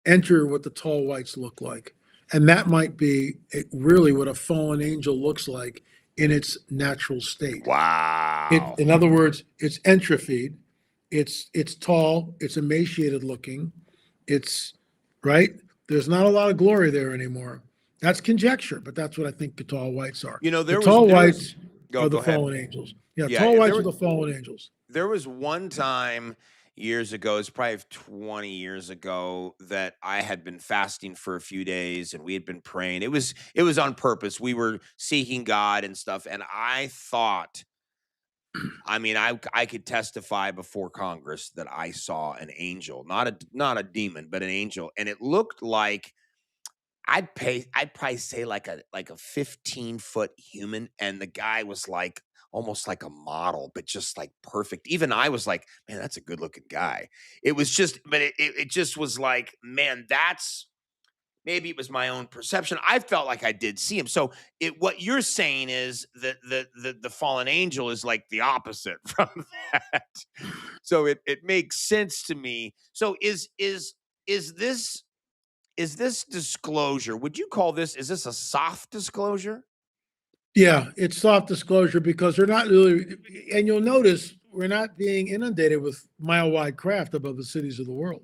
Enter what the tall whites look like. And that might be really what a fallen angel looks like in its natural state. Wow. In other words, it's entrophied. It's tall. It's emaciated looking. It's right. There's not a lot of glory there anymore. That's conjecture, but that's what I think the tall whites are. You know, the tall whites are the fallen angels. Yeah, tall whites are the fallen angels. There was one time years ago, it's probably 20 years ago, that I had been fasting for a few days and we had been praying. It was on purpose. We were seeking God and stuff. And I thought, I mean, I could testify before Congress that I saw an angel, not a demon, but an angel. And it looked like, I'd probably say like a 15-foot human. And the guy was like, almost like a model, but just like perfect. Even I was like, man, that's a good looking guy. It was just, but it just was like, man, that's, maybe it was my own perception. I felt like I did see him. So what you're saying is that the fallen angel is like the opposite from that. So it makes sense to me. So is this disclosure, would you call this, is this a soft disclosure? Yeah, it's soft disclosure because they're not really, and you'll notice we're not being inundated with mile-wide craft above the cities of the world.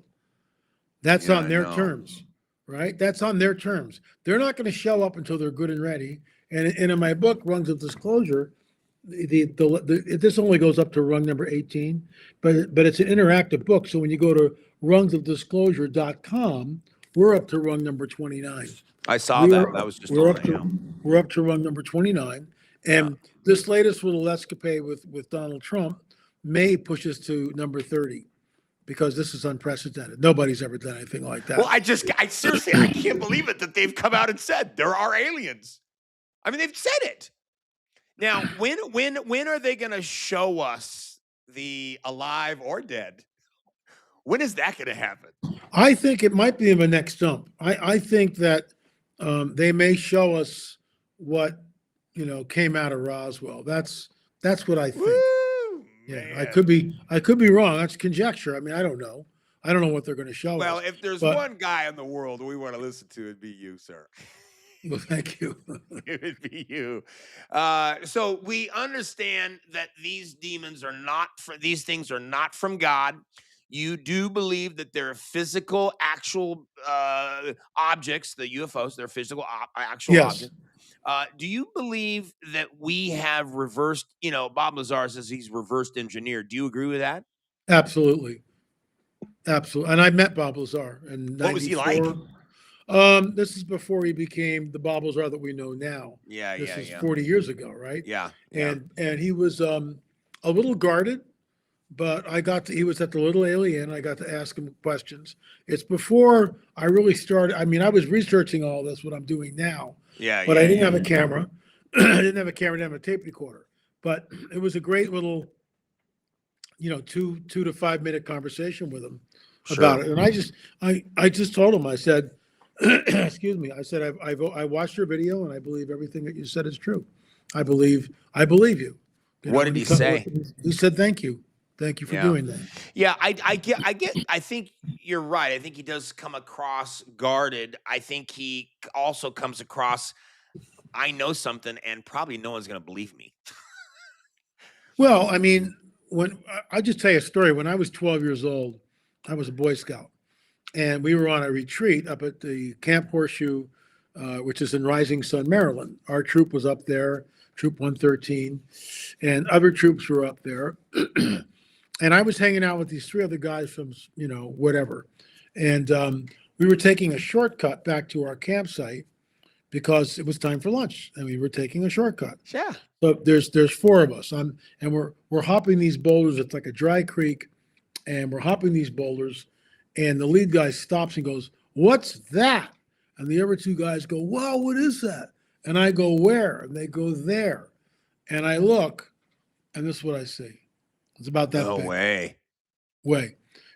That's on their terms, right? That's on their terms. They're not going to show up until they're good and ready. And in my book, Rungs of Disclosure, this only goes up to rung number 18, but it's an interactive book. So when you go to rungsofdisclosure.com, we're up to rung number 29. I saw that. That was just we're up to rung number 29, and this latest little escapade with Donald Trump may push us to number 30, because this is unprecedented. Nobody's ever done anything like that. Well, I seriously, I can't believe it that they've come out and said there are aliens. I mean, they've said it. Now, when are they going to show us the alive or dead? When is that going to happen? I think it might be in the next dump. I think that they may show us what came out of Roswell. That's what I think. Woo, Yeah, man. I could be wrong. That's conjecture. I mean, I don't know. I don't know what they're going to show us. Well, if there's one guy in the world we want to listen to, it'd be you, sir. Well, thank you. It would be you. So we understand that these demons are not these things are not from God. You do believe that they're physical, actual objects, the UFOs, they're physical, actual Yes. objects. Do you believe that we have reversed, Bob Lazar says he's reversed engineered. Do you agree with that? Absolutely. Absolutely. And I met Bob Lazar in 94. What was he like? This is before he became the Bob Lazar that we know now. Yeah, This is 40 years ago, right? Yeah. And he was a little guarded, but he was at the Little Alien. I got to ask him questions. It's before I really started. I mean, I was researching all this, what I'm doing now. Yeah. But I didn't have a camera. I didn't have a camera, didn't have a tape recorder. But it was a great little, 2 to 5 minute conversation with him about it. And I just told him, I said, excuse me, I said, I watched your video and I believe everything that you said is true. I believe you. What did he say? He said, thank you. Thank you for doing that. Yeah, I think you're right. I think he does come across guarded. I think he also comes across, I know something and probably no one's going to believe me. Well, I mean, I just tell you a story. When I was 12 years old, I was a Boy Scout. And we were on a retreat up at the Camp Horseshoe, which is in Rising Sun, Maryland. Our troop was up there, Troop 113, and other troops were up there. And I was hanging out with these 3 other guys from, whatever. And we were taking a shortcut back to our campsite because it was time for lunch, and we were taking a shortcut. Yeah. So there's 4 of us, and we're hopping these boulders. It's like a dry creek, and we're hopping these boulders. And the lead guy stops and goes, "What's that?" And the other 2 guys go, "Wow, what is that?" And I go, "Where?" And they go, "There." And I look, and this is what I see. It's about that big. No way.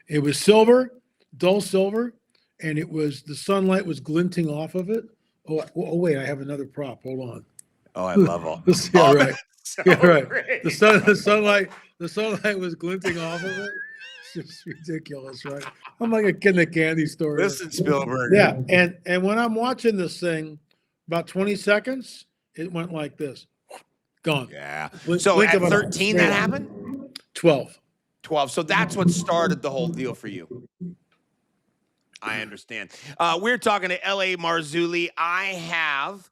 It was silver, dull silver, and the sunlight was glinting off of it. Oh, wait, I have another prop. Hold on. Oh, I love all. Yeah, right. So Yeah, right. great. The sunlight was glinting off of it. It's just ridiculous, right? I'm like a kid in a candy store. Listen, Spielberg. Yeah, and when I'm watching this thing, about 20 seconds, it went like this. Gone. Yeah. Blink So at of an eye. 13 that happened? 12. 12. So that's what started the whole deal for you. I understand. We're talking to L.A. Marzulli. I have,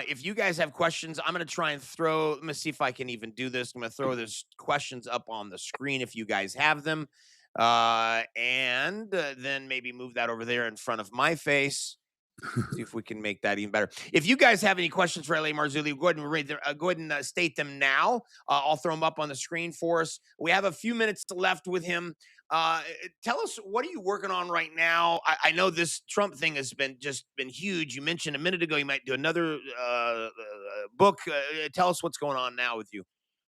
if you guys have questions, I'm going to try and let me see if I can even do this. I'm going to throw those questions up on the screen if you guys have them. And then maybe move that over there in front of my face. See if we can make that even better. If you guys have any questions for L.A. Marzulli, go ahead and state them now. I'll throw them up on the screen for us. We have a few minutes left with him. Tell us, what are you working on right now? I know this Trump thing has been huge. You mentioned a minute ago you might do another book. Tell us what's going on now with you.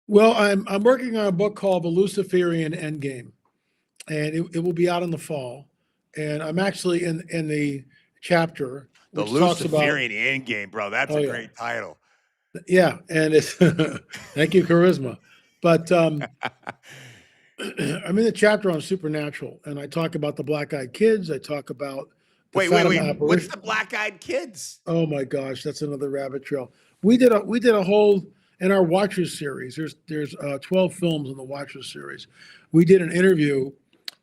Well, I'm working on a book called The Luciferian Endgame, and it will be out in the fall. And I'm actually in the chapter The which talks about Luciferian Endgame, bro. That's a great title. Yeah, and it's thank you, charisma. But I'm in the chapter on supernatural, and I talk about the black-eyed kids. I talk about wait. What's the black-eyed kids? Oh my gosh, that's another rabbit trail. We did a whole in our Watchers series. There's 12 films in the Watchers series. We did an interview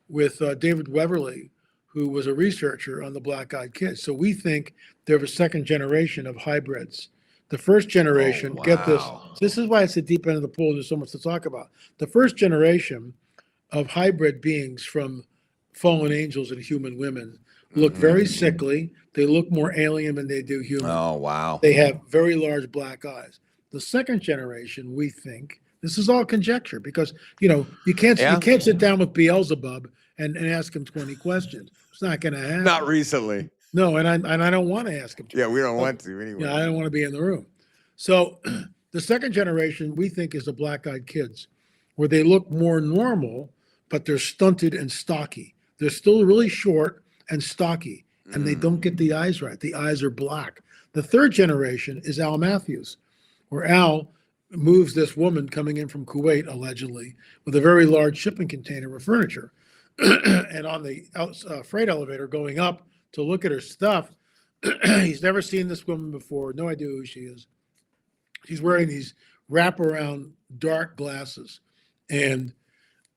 with David Weverly, who was a researcher on the black-eyed kids. So we think they're a second generation of hybrids. The first generation, get this. This is why it's the deep end of the pool. There's so much to talk about. The first generation of hybrid beings from fallen angels and human women look very sickly. They look more alien than they do human. Oh, wow. They have very large black eyes. The second generation, we think, this is all conjecture because, you can't sit down with Beelzebub and ask him 20 questions. It's not going to Not happen. recently. No, and I don't want to ask him. Yeah, we don't Oh, want to anyway. Yeah, I don't want to be in the room. So the second generation we think is the black-eyed kids, where they look more normal, but they're stunted and stocky. They're still really short and stocky, and they don't get the eyes right. The eyes are black. The third generation is Al Matthews, where Al moves this woman coming in from Kuwait, allegedly, with a very large shipping container of furniture. And on the freight elevator going up to look at her stuff, he's never seen this woman before, no idea who she is. She's wearing these wraparound dark glasses. And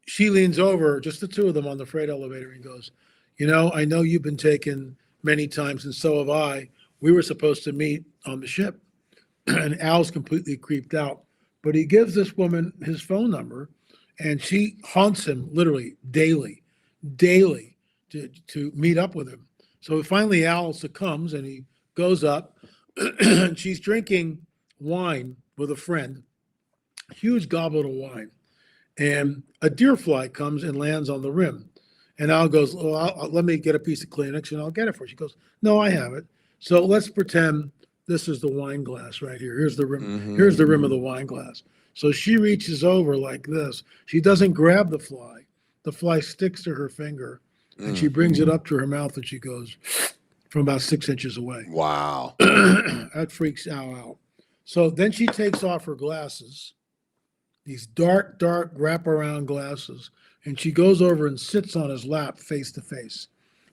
she leans over, just the two of them on the freight elevator, and goes, I know you've been taken many times, and so have I. We were supposed to meet on the ship. And Al's completely creeped out. But he gives this woman his phone number, and she haunts him literally daily to meet up with him. So finally Al succumbs, and he goes up, and she's drinking wine with a friend, huge goblet of wine. And a deer fly comes and lands on the rim. And Al goes, let me get a piece of Kleenex and I'll get it for you. She goes, no, I have it. So let's pretend this is the wine glass right here. Here's the rim. Mm-hmm. Here's the rim of the wine glass. So she reaches over like this. She doesn't grab the fly. The fly sticks to her finger, and she brings it up to her mouth, and she goes from about 6 inches away. Wow. That freaks Al out. So then she takes off her glasses, these dark wraparound glasses, and she goes over and sits on his lap face to face,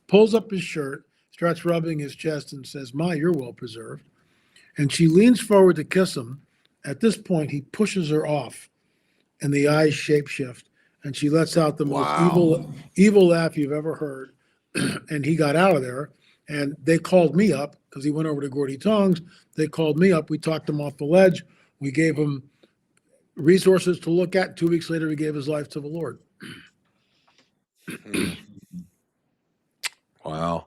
pulls up his shirt, starts rubbing his chest, and says, "My, you're well preserved." And she leans forward to kiss him. At this point, he pushes her off, and the eyes shapeshift, and she lets out the most evil laugh you've ever heard. And he got out of there, and they called me up because he went over to Gordy Tongs. They called me up. We talked him off the ledge. We gave him resources to look at. 2 weeks later, he gave his life to the Lord. Wow.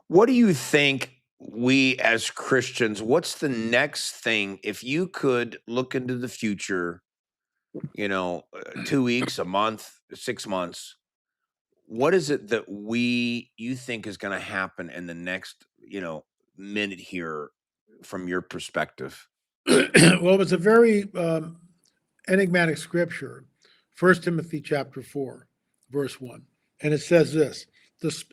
What do you think we as Christians, what's the next thing if you could look into the future, 2 weeks, a month, 6 months, what is it that you think is going to happen in the next, minute here from your perspective? Well, it's a very enigmatic scripture, 1 Timothy chapter 4, verse 1. And it says this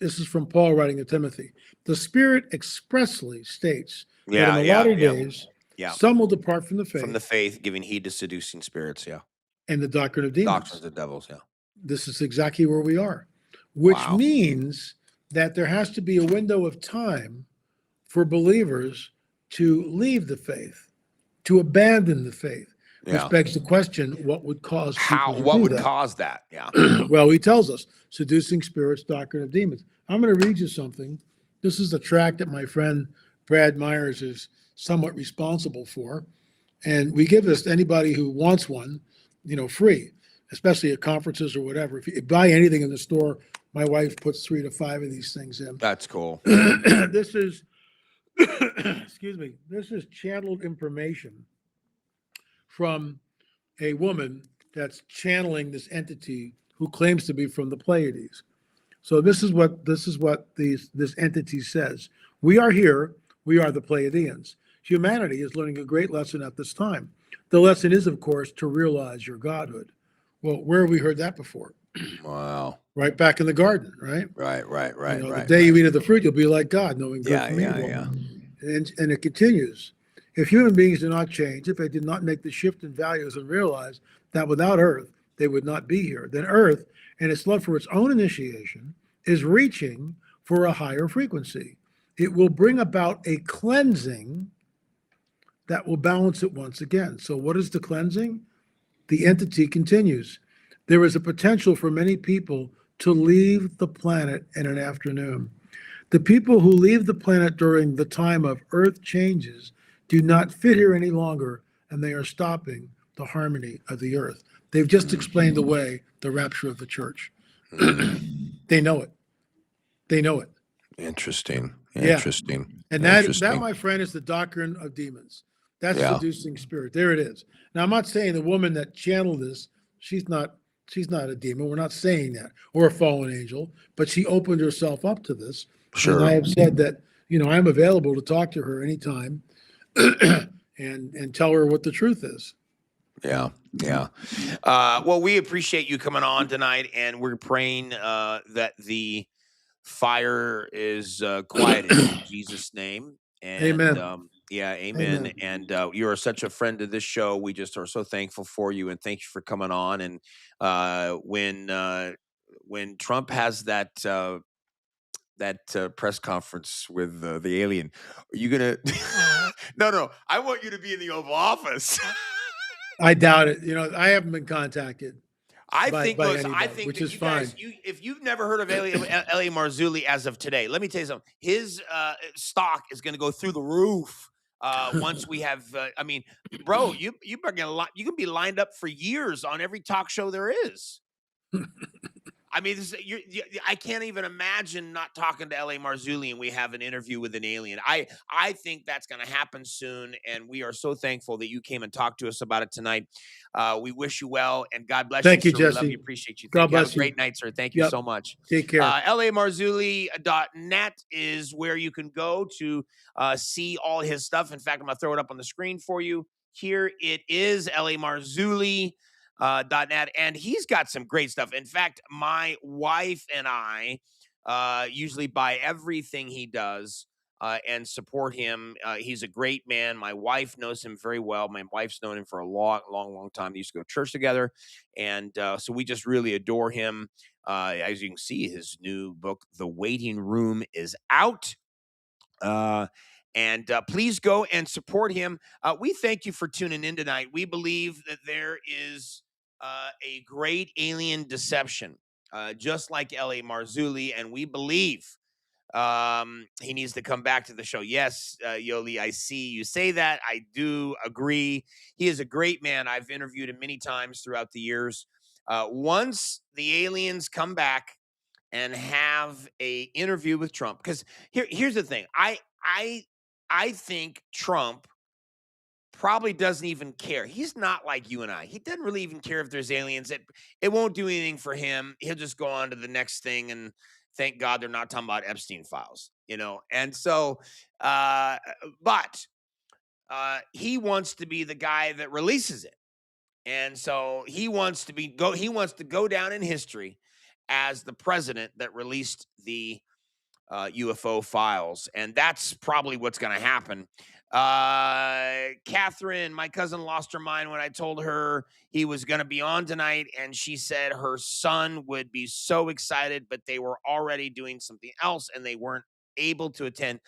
is from Paul writing to Timothy. The Spirit expressly states that in the latter days, some will depart from the faith. From the faith, giving heed to seducing spirits, and the doctrine of demons. Doctrines of devils, This is exactly where we are, which means that there has to be a window of time for believers to leave the faith, to abandon the faith, which begs the question, what would cause cause that? Yeah. Well, he tells us, seducing spirits, doctrine of demons. I'm going to read you something. This is the tract that my friend Brad Myers is somewhat responsible for. And we give this to anybody who wants one, free, especially at conferences or whatever. If you buy anything in the store, my wife puts 3 to 5 of these things in. That's cool. This is, excuse me, this is channeled information from a woman that's channeling this entity who claims to be from the Pleiades. So this is what this entity says. We are here. We are the Pleiadians. Humanity is learning a great lesson at this time. The lesson is, of course, to realize your godhood. Well, where have we heard that before? Wow. Right back in the garden, right? Right. The day you eat of the fruit, you'll be like God, knowing good from evil. Yeah. And it continues. If human beings do not change, if they did not make the shift in values and realize that without Earth, they would not be here, then Earth, and its love for its own initiation, is reaching for a higher frequency. It will bring about a cleansing that will balance it once again. So what is the cleansing? The entity continues. There is a potential for many people to leave the planet in an afternoon. The people who leave the planet during the time of Earth changes do not fit here any longer, and they are stopping the harmony of the Earth. They've just explained away the rapture of the church. They know it. They know it. Interesting. And that, my friend, is the doctrine of demons. That's seducing spirit. There it is. Now, I'm not saying the woman that channeled this, she's not She's not a demon. We're not saying that, or a fallen angel, but she opened herself up to this. And I Sure. have said that, I'm available to talk to her anytime and tell her what the truth is. Yeah. Yeah. Well, we appreciate you coming on tonight, and we're praying that the fire is quieted in Jesus' name. And Amen. yeah, amen. Amen. And you are such a friend of this show. We just are so thankful for you, and thank you for coming on. And when Trump has that press conference with the alien, are you gonna? No, I want you to be in the Oval Office. I doubt it. I haven't been contacted I by think, by listen, I anybody, think which that is you guys, fine. if you've never heard of L.A. Marzulli as of today, let me tell you something. His stock is going to go through the roof once we have. I mean, bro, you are gonna you can be lined up for years on every talk show there is. I mean, I can't even imagine not talking to L.A. Marzulli and we have an interview with an alien. I think that's going to happen soon, and we are so thankful that you came and talked to us about it tonight. We wish you well, and God bless you, Thank you, sir. We love you, Jesse. appreciate you. God Thank you. Have a bless you. great night, sir. Thank you Yep. so much. Take care. LAMarzulli.net is where you can go to see all his stuff. In fact, I'm going to throw it up on the screen for you. Here it is, LAMarzulli.net, and he's got some great stuff. In fact, my wife and I usually buy everything he does and support him. He's a great man. My wife knows him very well. My wife's known him for a long time. They used to go to church together, and so we just really adore him. As you can see, his new book, The Waiting Room, is out. And please go and support him. We thank you for tuning in tonight. We believe that there is a great alien deception, just like L.A. Marzulli, and we believe he needs to come back to the show. Yes, Yoli, I see you say that. I do agree. He is a great man. I've interviewed him many times throughout the years. Once the aliens come back and have a interview with Trump, because here's the thing. I think Trump probably doesn't even care. He's not like you and I. He doesn't really even care if there's aliens. It won't do anything for him. He'll just go on to the next thing, and thank God they're not talking about Epstein files, And so, but he wants to be the guy that releases it, and so he wants to go down in history as the president that released the UFO files, and that's probably what's going to happen. Catherine, my cousin, lost her mind when I told her he was going to be on tonight, and she said her son would be so excited, but they were already doing something else and they weren't able to attend,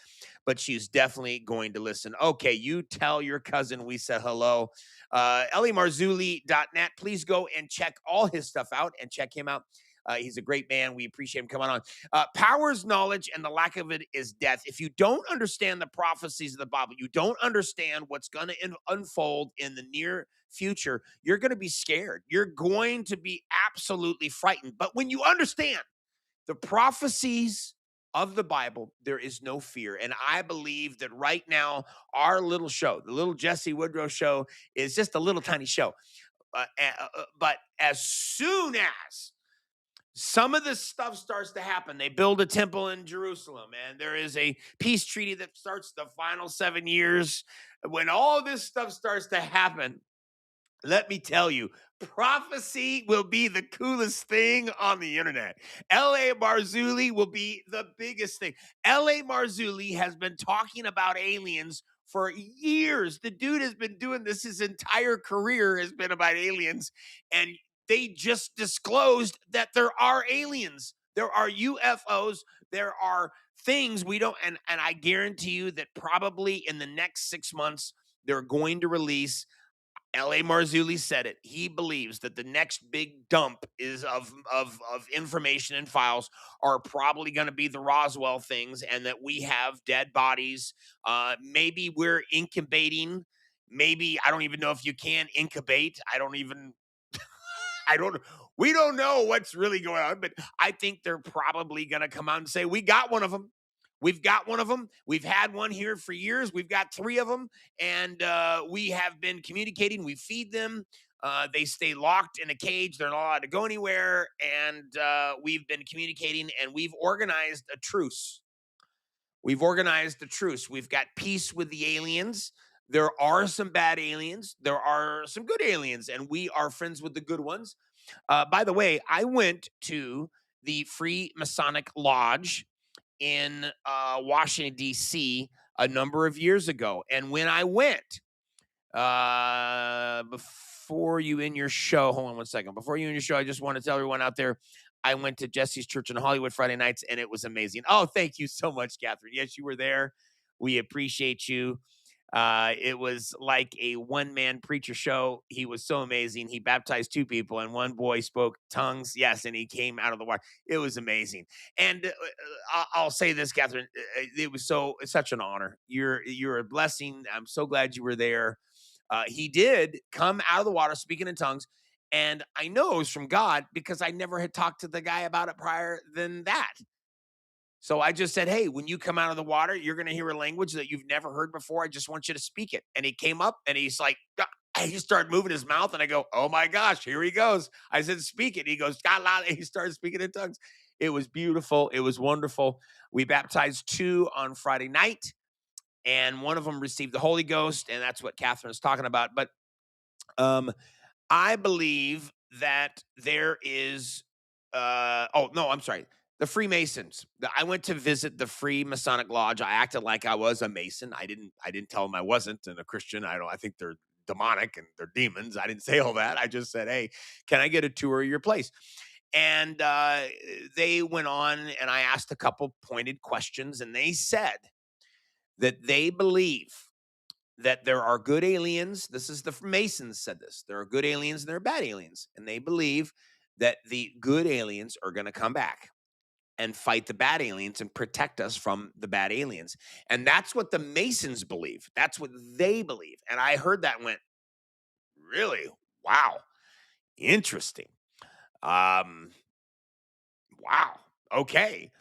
but she's definitely going to listen. Okay, you tell your cousin we said hello. LAMarzulli.net. Please go and check all his stuff out and check him out. He's a great man. We appreciate him coming on. Power is knowledge, and the lack of it is death. If you don't understand the prophecies of the Bible, you don't understand what's going to unfold in the near future, you're going to be scared. You're going to be absolutely frightened. But when you understand the prophecies of the Bible, there is no fear. And I believe that right now, our little show, the little Jesse Woodrow show, is just a little tiny show. But as soon as some of this stuff starts to happen, they build a temple in Jerusalem, and there is a peace treaty that starts the final 7 years. When all this stuff starts to happen, let me tell you, prophecy will be the coolest thing on the internet. L.A. Marzulli will be the biggest thing. L.A. Marzulli has been talking about aliens for years. The dude has been doing this, his entire career has been about aliens, and they just disclosed that there are aliens. There are UFOs. There are things we don't, and I guarantee you that probably in the next 6 months, they're going to release. L.A. Marzulli said it. He believes that the next big dump is of information and files are probably going to be the Roswell things, and that we have dead bodies. Maybe we're incubating. Maybe I don't even know if you can incubate. I don't. We don't know what's really going on, but I think they're probably going to come out and say we got one of them. We've got one of them. We've had one here for years. We've got 3 of them, and we have been communicating. We feed them. They stay locked in a cage. They're not allowed to go anywhere. And we've been communicating, and we've organized a truce. We've organized a truce. We've got peace with the aliens. There are some bad aliens. There are some good aliens, and we are friends with the good ones. By the way, I went to the Free Masonic Lodge in Washington, D.C. a number of years ago. And when I went, before you in your show, hold on one second. Before you in your show, I just want to tell everyone out there, I went to Jesse's Church in Hollywood Friday nights, and it was amazing. Oh, thank you so much, Catherine. Yes, you were there. We appreciate you. It was like a one-man preacher show. He was so amazing. He baptized two people, and one boy spoke tongues. Yes, and he came out of the water. It was amazing. And I'll say this, Catherine, it was it's such an honor. You're a blessing. I'm so glad you were there. He did come out of the water speaking in tongues. And I know it was from God because I never had talked to the guy about it prior than that. So I just said, hey, when you come out of the water, you're going to hear a language that you've never heard before. I just want you to speak it. And he came up and he's like, he started moving his mouth. And I go, oh my gosh, here he goes. I said, speak it. He goes, God, and he started speaking in tongues. It was beautiful. It was wonderful. We baptized two on Friday night, and one of them received the Holy Ghost. And that's what Catherine's talking about. But I believe that there is oh no, I'm sorry. The Freemasons. I went to visit the Free Masonic Lodge. I acted like I was a Mason. I didn't tell them I wasn't and a Christian. I think they're demonic and they're demons. I didn't say all that. I just said, "Hey, can I get a tour of your place?" And they went on, and I asked a couple pointed questions, and they said that they believe that there are good aliens. This is the Masons said this. There are good aliens and there are bad aliens. And they believe that the good aliens are going to come back and fight the bad aliens and protect us from the bad aliens. And that's what the Masons believe. That's what they believe. And I heard that and went, really? Wow. Interesting. Wow. Okay.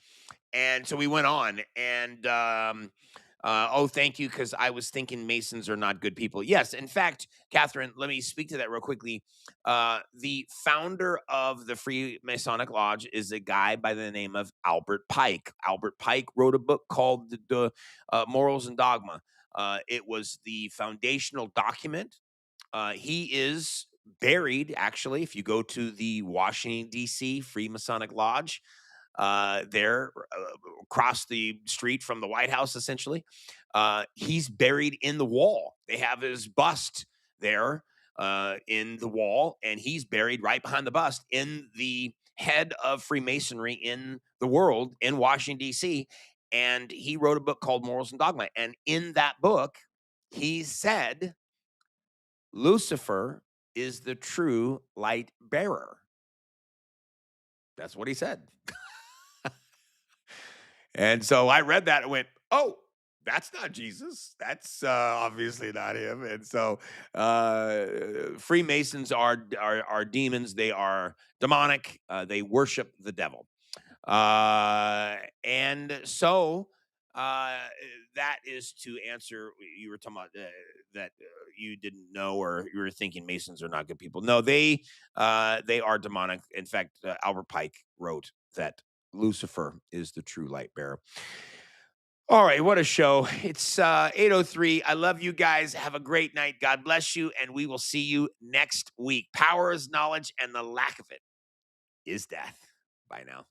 And so we went on, and oh, thank you, because I was thinking Masons are not good people. Yes, in fact, Catherine, let me speak to that real quickly. The founder of the Free Masonic Lodge is a guy by the name of Albert Pike. Albert Pike wrote a book called the Morals and Dogma. It was the foundational document. He is buried, actually, if you go to the Washington, D.C. Free Masonic Lodge, there across the street from the White House, essentially. He's buried in the wall. They have his bust there in the wall, and he's buried right behind the bust in the head of Freemasonry in the world in Washington, D.C. And he wrote a book called Morals and Dogma. And in that book, he said, Lucifer is the true light bearer. That's what he said. And so I read that and went, oh, that's not Jesus. That's obviously not him. And so Freemasons are demons. They are demonic. They worship the devil. And so that is to answer. You were talking about that you didn't know, or you were thinking Masons are not good people. No, they are demonic. In fact, Albert Pike wrote that Lucifer is the true light bearer. All right, what a show. It's 8:03. I love you guys. Have a great night. God bless you, and we will see you next week. Power is knowledge, and the lack of it is death. Bye now.